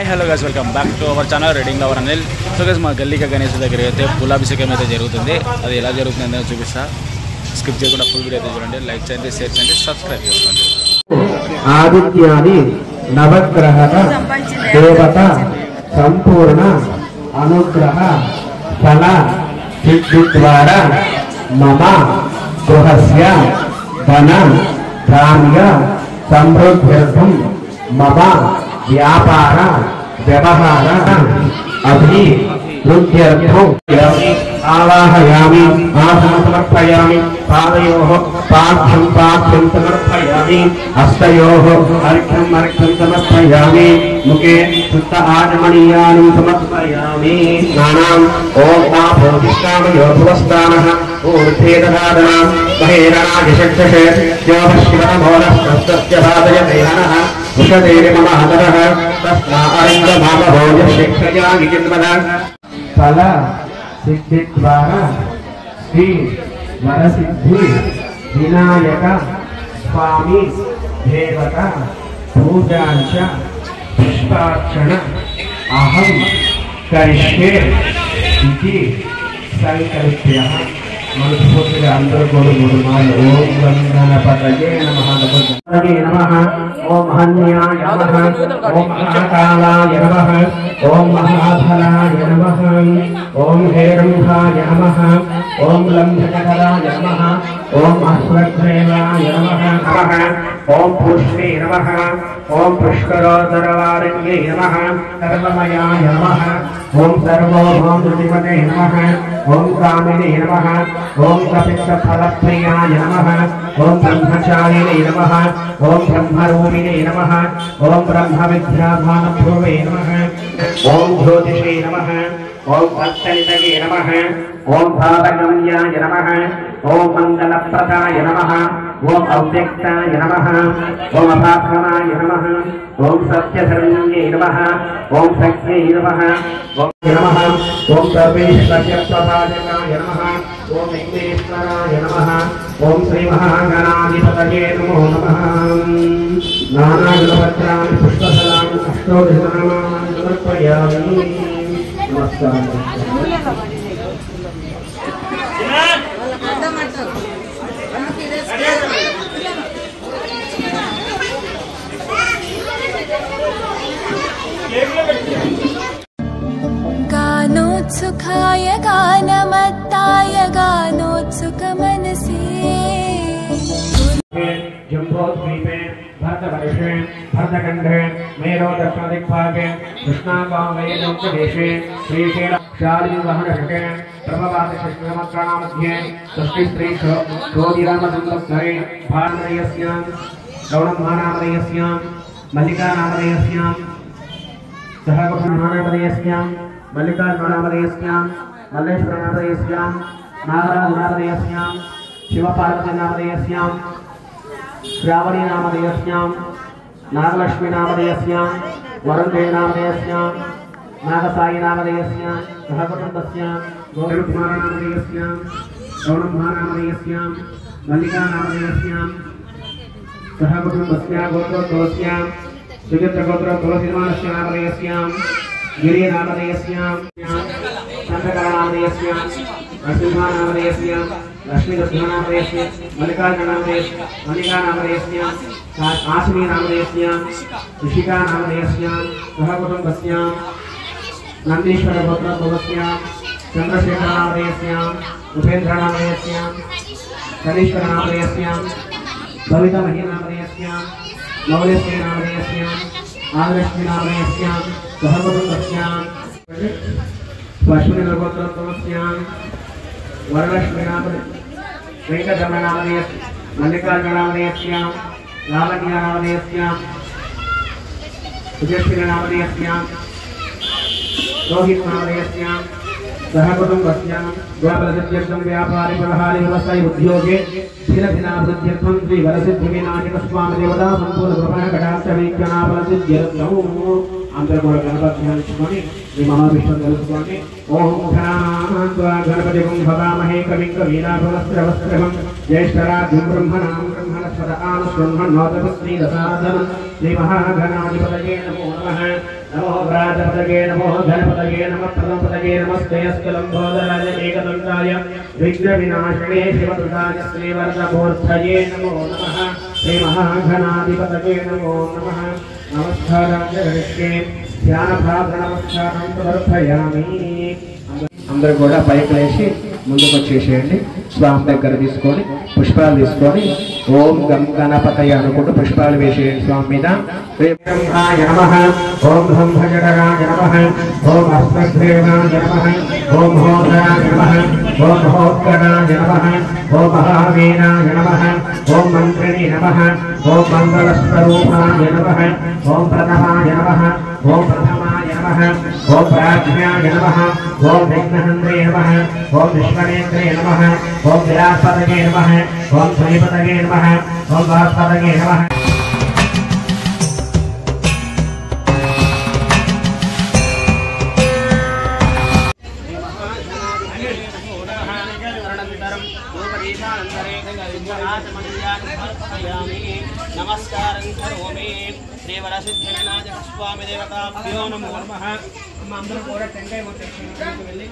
Hello guys, welcome back to our channel reading lover Anil. So guys, మా గల్లీక గణేష్ దగ్గర అయితే పూలాభిషేకం అయితే జరుగుతుంది. అది ఎలా జరుగుతుంది అనేది చూపిస్తా. స్కిప్ చేయకుండా ఫుల్ వీడియో అయితే చూడండి. లైక్ చేయండి, షేర్ చేయండి, సబ్స్క్రైబ్ చేసుకోండి. ఆదిత్యాని నవగ్రహ దేవత సంపూర్ణ అనుగ్రహ ఫల సిద్ధి ద్వారా మమ గృహస్య ధన ధాన్య సమృద్ధ్యర్థం మమ వ్యాపార వ్యవహార అభివృద్ధ్యర్థం ఆవాహయామి ఆసన సమర్పయామి పాదయోః పాఠ్యం సమర్పయామి హస్తయోః అర్ఘ్యం సమర్పయామి ముఖే శుద్ధ ఆచమనీయాని సమర్పయామి స్నానం ఓం ఆభోధిష్టామయో భువస్థానః ఊర్ధ్వే దధాదనాం మహేరణాదిషక్షే యోగశివనమోనస్తస్య భాదయతేనః ఉషదేవి మమ హతరః తస్మా అరంగమామభోజశిక్షయామి కిన్మద ఫల సిద్ధి ద్వారా శ్రీ వరసిద్ధి వినాయక స్వామి దేవత పూజాంచ పుష్పార్చన అహం కరిష్యే ఇది సంకల్ప్య. మనస్ఫూర్తిగా అందరూ కూడా 3 మార్లు ఓం గణపతయే నమః నమః ఓం హన్యాయ నమః ఓం మహాకాలాయ నమః ఓం మహాఫలాయ నమః ఓం హేరంభాయ నమః ఓం లంభకరాయ నమః ఓం అశ్వగ్రీవాయ నమః ఓం పుష్ణే నమః ఓం పుష్కరోదరవారణ్యే నమః సర్వమయాయ నమః ఓం సర్వోభౌమృతిపతే నమః ఓం కామినే నమః ఓం కపిత్తఫలప్రియాయ నమః ఓం బ్రహ్మచారిణే నమః ఓం బ్రహ్మరూపిణే నమః ఓం బ్రహ్మవిద్యాధానభ్రువే నమః ఓం జ్యోతిషే నమః ఓం భక్తనితయే నమః ఓం భావగమ్యాయ నమః ఓం మంగళప్రదాయ నమః ఓం అవ్యక్తాయ నమః ఓం అపాత్మనాయ నమః ఓం సత్యధర్మ్యే నమః ఓం శక్తే నమః ఓం నమః ఓం సర్వేశ్వర్యప్రభాజకాయ నమః ఓం విఘ్నేశ్వరాయ నమః ఓం శ్రీ మహాగణాధిపతయే నమో నమః. నానాగుణవజ్రాన్ని పుష్పఫలాన్ని అష్టోదశనామాన్ని సమర్పయామి. నమస్కారం. गानोत्सुकाय गानमत्ताय गानोत्सुकमनसे जम्बोद्वीपे भरतवर्षे भरतखण्डे मेरोदक्षिणदिग्भागे कृष्णागामवेदोक्तदेशे श्रीशैलशालिवाहनशके प्रभवादिकृष्णमत्राणामध्ये षष्टिस्त्रीशोधिरामसंवत्सरे भानुमदयस्यां गौडम्भानामदयस्यां मल्लिकानामदयस्यां सहकुटुम्बानामदयस्यां मल्लिकार्जुनामदयस्यां मल्लेश्वरनामदयस्यां नागराजनामदयस्यां शिवपार्वतीनामदयस्यां श्रावणीनामदयस्यां नागलक्ष्मीनामदयस्यां वरुणदेवनामदयस्यां नागसायिनामदयस्यां सहकुटुम्बस्यां गौरकुमारनामदयस्यां गौडम्भानामदयस्यां मल्लिकानामदयस्यां सहकुटुम्बस्यां गोत्रोद्भवस्यां सुचित्रगोत्रोद्भवसिमानस्य नामदयस्यां गिरिनामदयस्यां चन्द्रकलानामदयस्यां नरसिंहानामदयस्यां लक्ष्मीदत्तनामदयस्यां मल्लिकानामदयस्यां आशिनीनामदयस्यां ऋषिकानामदयस्यां सहकुटुम्बस्यां नन्दीश्वरगोत्रोद्भवस्यां चन्द्रशेखरनामदयस्यां उपेन्द्रनामदयस्यां कनीश्वरनामदयस्यां भवितमहीनामदयस्यां मौल्यश्रीनामदयस्यां आदिलक्ष्मीनामदयस्यां सहकुटुम्बस्यां अश्विनीगोत्रोद्भवस्यां वरलक्ष्मीनामदयस्यां वेंकटरमणनामदयस्यां मल्लिकार्जुननामदयस्यां लावण्यानामदयस्यां सुजश्रीनामदयस्यां रोहितनामदयस्यां सहकुटुम्बस्यां व्यापारसिद्ध्यर्थं व्यापारि व्यवहारे व्यवसाय उद्योगे भिन्नभिन्नाभिवृद्ध्यर्थं श्री वरसिद्धिविनायकस्वामी देवता संपूर्ण कृपा कटाक्षवीक्षणाफलसिद्ध्यर्थं అందరూ కూడా గణపతి ధ్యానించుకొని మీ మహావిష్ణువు తెలుసుకోండి. ఓం గణపతి భవామహే కవిం కవీనాభవస్త్రవస్త్రవం జ్యేష్ఠరాజ్యం బ్రహ్మణాం బ్రహ్మణ श्रीमहागणाधिपतये नमो नमः नमो व्राजपतये नमो गणपतये नमः प्रथमपतये नमस्ते अस्कलम्बोदराय एकदन्ताय विघ्नविनाशिने शिवदुर्गाय श्रीवरदमूर्तये नमो नमः श्रीमहागणाधिपतये नमो नमः नमस्काराय करिष्ये ध्यानभावनमस्कारं समर्पयामि అందరూ కూడా పైకి లేచి ముందుకు వచ్చేసేయండి స్వామి దగ్గర తీసుకొని పుష్పాలు తీసుకొని ఓం గం గణపతయ అనుకుంటూ పుష్పాలు వేసేయండి స్వామి మీద బ్రహ్మాయ నమః ఓం బ్రహ్మజడరాయ నమః ఓం అస్మద్దేవాయ నమః ఓం హోరాయ నమః ఓం హోత్కరాయ నమః ఓం మహావీరాయ నమః ఓం మంత్రిణే నమః ఓం మంగళస్వరూపాయ నమః ఓం ప్రథమాయ నమః ఓం ప్రథమాయ నమః ఓం ప్రాజ్ఞాయ నమః ఓం విఘ్నహంత్రే నమః ఓం విశ్వనేత్రే నమః ఓం విరాట్పతయే నమః ఓం శ్రీపతయే నమః ఓం వాత్పతయే నమః नमस्कारं करोमि श्रीवरसिद्धिविनायक स्वामी देवताभ्यो नमो नमः అందరూ కూడా టెంకాయ కొట్టేసి వెళ్ళి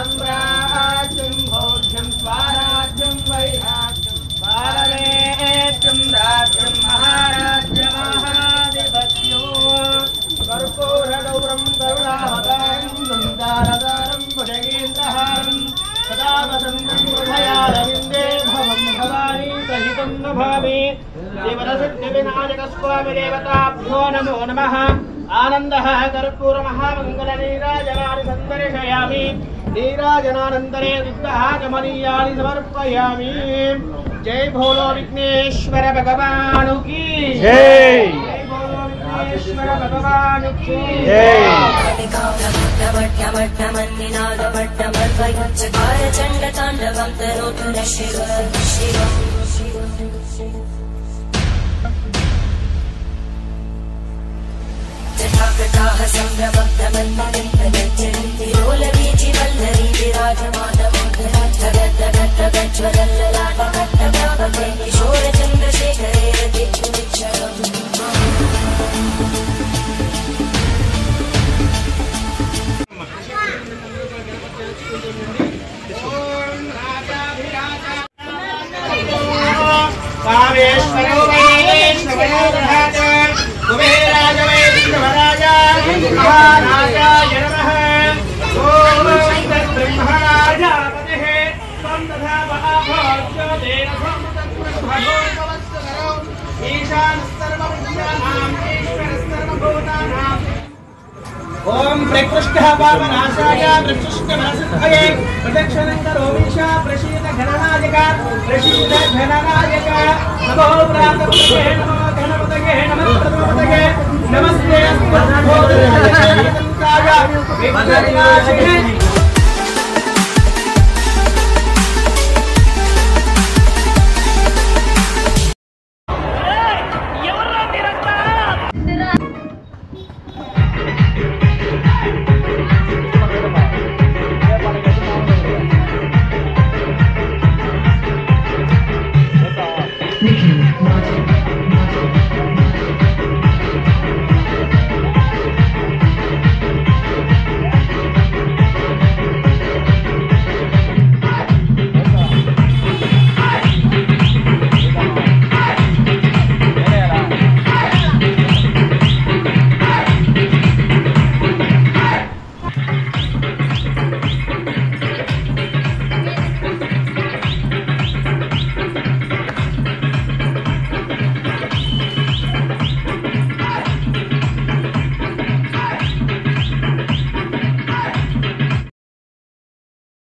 साम्राज्यं भोज्यं स्वाराज्यं वैराज्यं पारमेत्यं राज्यं महाराज्यमहाधिपत्यो कर्पूरगौरं करुणावतारं गङ्गारदारं भुजगेन्द्रहारं सदा वसन्तं हृदयारविन्दे भवं भवानी सहितं नमामि देवरसिद्धिविनायकस्वामिदेवताभ्यो नमो नमः आनन्दः कर्पूर महामंगल नीराजनानि सन्दर्शयामि नीराजनानन्तरे दुग्धः कमनीयानि समर्पयामि जय भोलो विघ्नेश्वर भगवान की जय जय भोलो विघ्नेश्वर भगवान की जय जटाकटाह संभ्रमब्धमन्मलिन्दगज्जन्ति लोलवीचि वल्लरी विराजमानमोघरट्टगट्टगट्टगज्ज्वलल्ललाटकट्टगापते किशोरचन्द्रशेखरे रतिक्षुमिक्षणम् कामेश्वरो वैश्वरो दधात कुबेराज वैश्वराज महाराजाय नमः ओम ब्रह्मराजापतिः त्वं तथा महाभाग्यो देन भगवत्वस्तकरो ईशानस्तर्वभूतानां ईश्वरस्तर्वभूतानां ओम प्रकृष्टः पापनाशाय प्रकृष्टमनसिद्धये प्रदक्षिणं करोमीशा प्रसीद घननायक प्रसीद घननायक नमो प्रातपतये नमो गणपतये नमः प्रथमपतये नमस्ते अस्मद्भूताय विघ्नविनाशिने